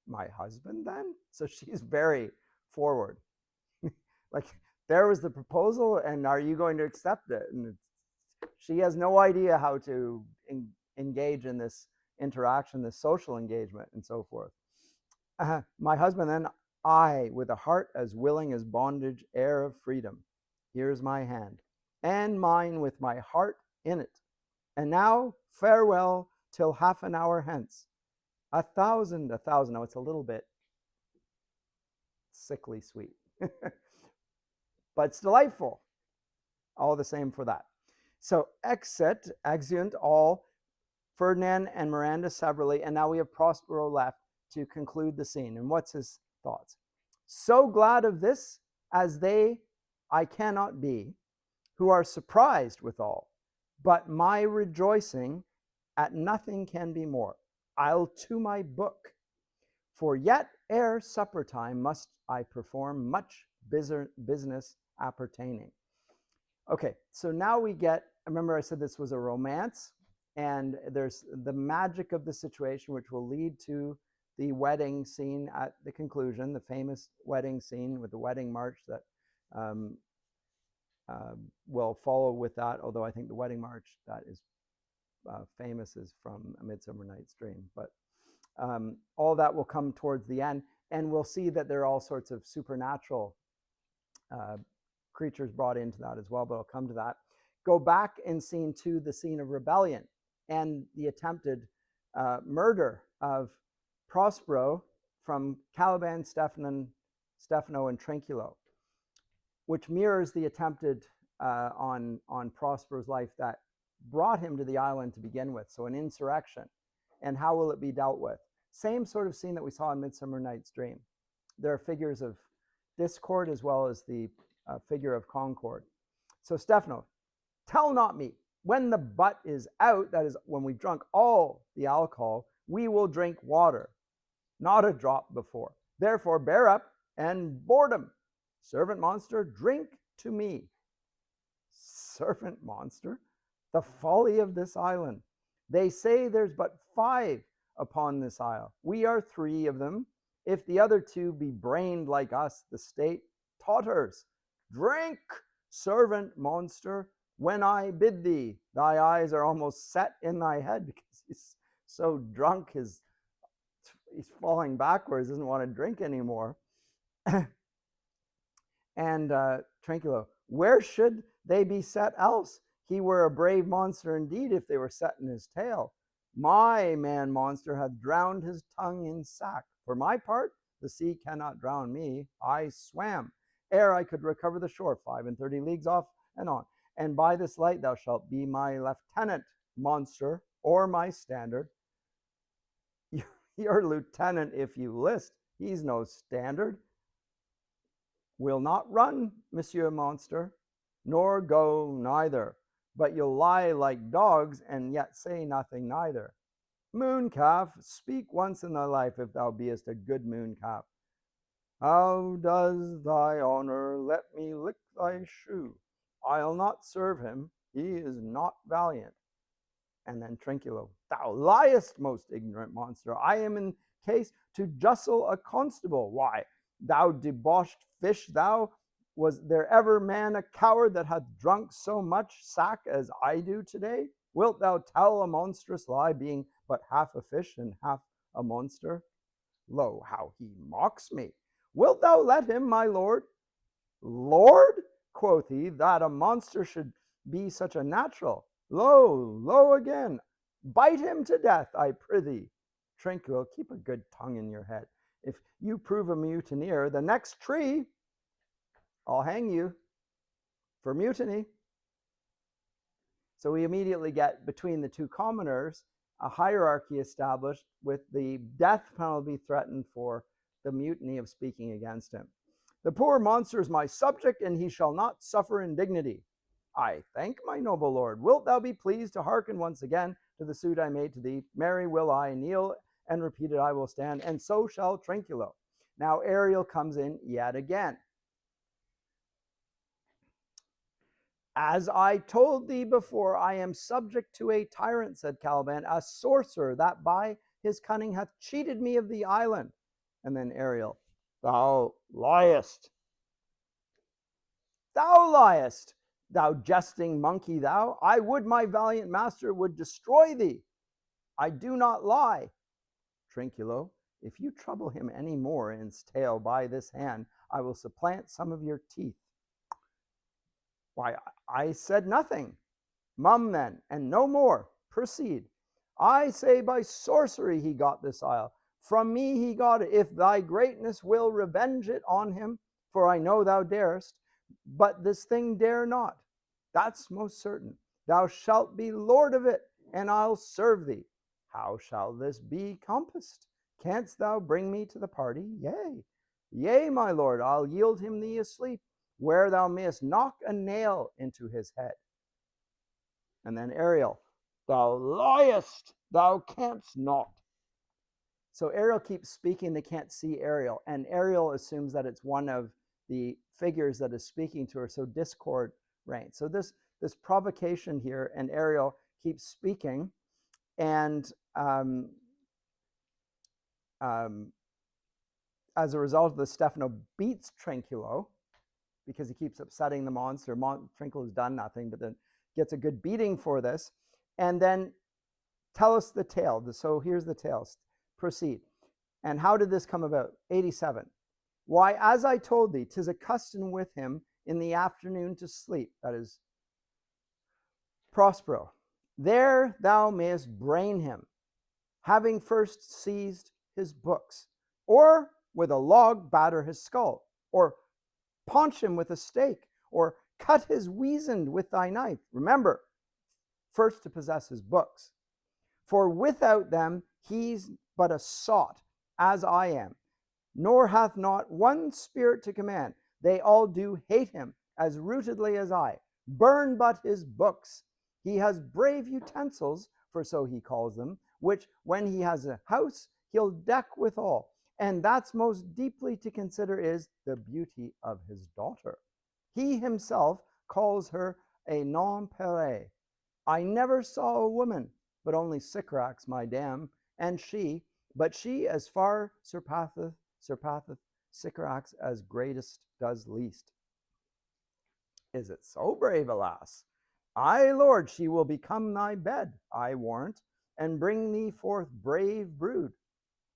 My husband then? So she's very forward. Like, there was the proposal, and are you going to accept it? And she has no idea how to engage in this interaction, this social engagement, and so forth. My husband then, I, with a heart as willing as bondage, heir of freedom. Here's my hand, and mine with my heart in it. And now farewell till half an hour hence. A thousand. Now it's a little bit sickly sweet. but it's delightful. All the same for that. So exeunt all Ferdinand and Miranda severally, and now we have Prospero left to conclude the scene. And what's his thoughts? So glad of this as they I cannot be, who are surprised withal, but my rejoicing at nothing can be more. I'll to my book, for yet ere supper time must I perform much business appertaining. Okay, so now we get, remember I said this was a romance, and there's the magic of the situation, which will lead to the wedding scene at the conclusion, the famous wedding scene with the wedding march that will follow with that, although I think the wedding march that is famous is from A Midsummer Night's Dream. But all that will come towards the end, and we'll see that there are all sorts of supernatural creatures brought into that as well, but I'll come to that. Go back in scene 2, the scene of rebellion and the attempted murder of Prospero from Caliban, Stefano, and Trinculo, which mirrors the attempted on Prospero's life that brought him to the island to begin with. So an insurrection. And how will it be dealt with? Same sort of scene that we saw in Midsummer Night's Dream. There are figures of discord as well as the figure of concord. So Stefano, tell not me, when the butt is out, that is when we've drunk all the alcohol, we will drink water, not a drop before. Therefore bear up and boredom. Servant monster, drink to me. Servant monster, the folly of this island. They say there's but 5 upon this isle. We are 3 of them. If the other 2 be brained like us, the state totters. Drink, servant monster, when I bid thee. Thy eyes are almost set in thy head, because he's so drunk, he's falling backwards, doesn't want to drink anymore. And Trinculo, where should they be set else? He were a brave monster indeed if they were set in his tail. My man monster hath drowned his tongue in sack. For my part, the sea cannot drown me. I swam ere I could recover the shore, 35 leagues off and on. And by this light thou shalt be my lieutenant, monster, or my standard. Your lieutenant, if you list. He's no standard. Will not run, Monsieur Monster, nor go neither, but you'll lie like dogs, and yet say nothing neither. Moon calf, speak once in thy life, if thou beest a good moon calf. How does thy honor? Let me lick thy shoe. I'll not serve him, he is not valiant. And then Trinculo, thou liest, most ignorant monster. I am in case to justle a constable. Why, thou debauched fish, thou, was there ever man a coward that hath drunk so much sack as I do today? Wilt thou tell a monstrous lie, being but half a fish and half a monster? Lo, how he mocks me. Wilt thou let him, my lord? Lord, quoth he, that a monster should be such a natural. Lo, lo again. Bite him to death, I prithee. Trinculo, keep a good tongue in your head. If you prove a mutineer, the next tree, I'll hang you for mutiny. So we immediately get, between the 2 commoners, a hierarchy established with the death penalty threatened for the mutiny of speaking against him. The poor monster is my subject, and he shall not suffer indignity. I thank my noble lord. Wilt thou be pleased to hearken once again to the suit I made to thee? Marry will I kneel, and repeated I will stand, and so shall Trinculo. Now Ariel comes in yet again. As I told thee before, I am subject to a tyrant, said Caliban, a sorcerer that by his cunning hath cheated me of the island. And then Ariel, thou liest. Thou liest, thou jesting monkey, thou. I would my valiant master would destroy thee. I do not lie. Trinculo, if you trouble him any more in his tail by this hand, I will supplant some of your teeth. Why, I said nothing. Mum then, and no more. Proceed. I say by sorcery he got this isle. From me he got it. If thy greatness will revenge it on him, for I know thou darest, but this thing dare not. That's most certain. Thou shalt be lord of it, and I'll serve thee. How shall this be compassed? Canst thou bring me to the party? Yea, yea, my lord, I'll yield him thee asleep, where thou mayest knock a nail into his head. And then Ariel, thou liest, thou canst not. So Ariel keeps speaking, they can't see Ariel, and Ariel assumes that it's one of the figures that is speaking to her, so discord reigns. So this provocation here, and Ariel keeps speaking, and as a result of this, Stefano beats Trinculo because he keeps upsetting the monster. Trinculo's done nothing, but then gets a good beating for this. And then tell us the tale. So here's the tale. Proceed. And how did this come about? 87. Why, as I told thee, 'tis a custom with him in the afternoon to sleep. That is Prospero. There thou mayest brain him, having first seized his books, or with a log batter his skull, or paunch him with a stake, or cut his weasand with thy knife. Remember, first to possess his books. For without them he's but a sot, as I am, nor hath not one spirit to command. They all do hate him as rootedly as I. Burn but his books. He has brave utensils, for so he calls them, which when he has a house, he'll deck withal. And that's most deeply to consider is the beauty of his daughter. He himself calls her a nonpareille. I never saw a woman, but only Sycorax, my dam, and she, but she as far surpasseth Sycorax as greatest does least. Is it so, brave alas? Ay, Lord, she will become thy bed, I warrant, and bring thee forth brave brood.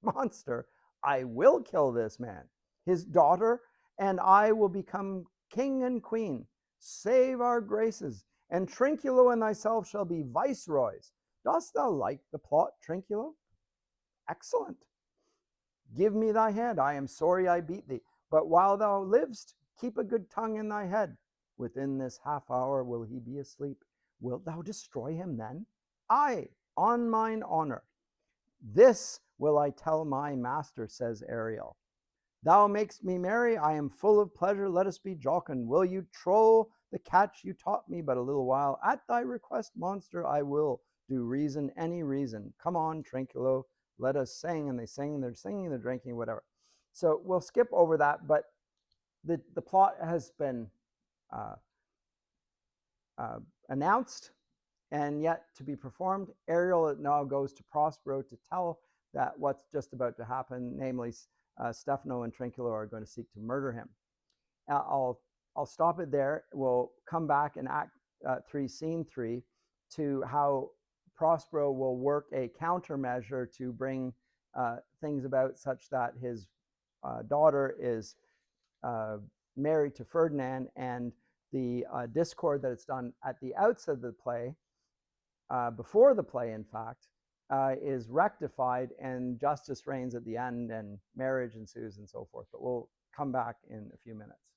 Monster, I will kill this man, his daughter, and I will become king and queen. Save our graces, and Trinculo and thyself shall be viceroys. Dost thou like the plot, Trinculo? Excellent. Give me thy hand. I am sorry I beat thee, but while thou livest, keep a good tongue in thy head. Within this half hour will he be asleep. Wilt thou destroy him then? Aye, on mine honor. This will I tell my master, says Ariel. Thou makest me merry, I am full of pleasure, let us be jocund. Will you troll the catch you taught me but a little while? At thy request, monster, I will do reason, any reason. Come on, Trinculo, let us sing. And they sing, they're singing, they're drinking, whatever. So we'll skip over that, but the plot has been announced and yet to be performed. Ariel now goes to Prospero to tell that what's just about to happen, namely Stefano and Trinculo are going to seek to murder him. I'll stop it there. We'll come back in Act 3, Scene 3, to how Prospero will work a countermeasure to bring things about such that his daughter is married to Ferdinand, and the discord that it's done at the outset of the play, before the play, in fact, is rectified, and justice reigns at the end, and marriage ensues, and so forth. But we'll come back in a few minutes.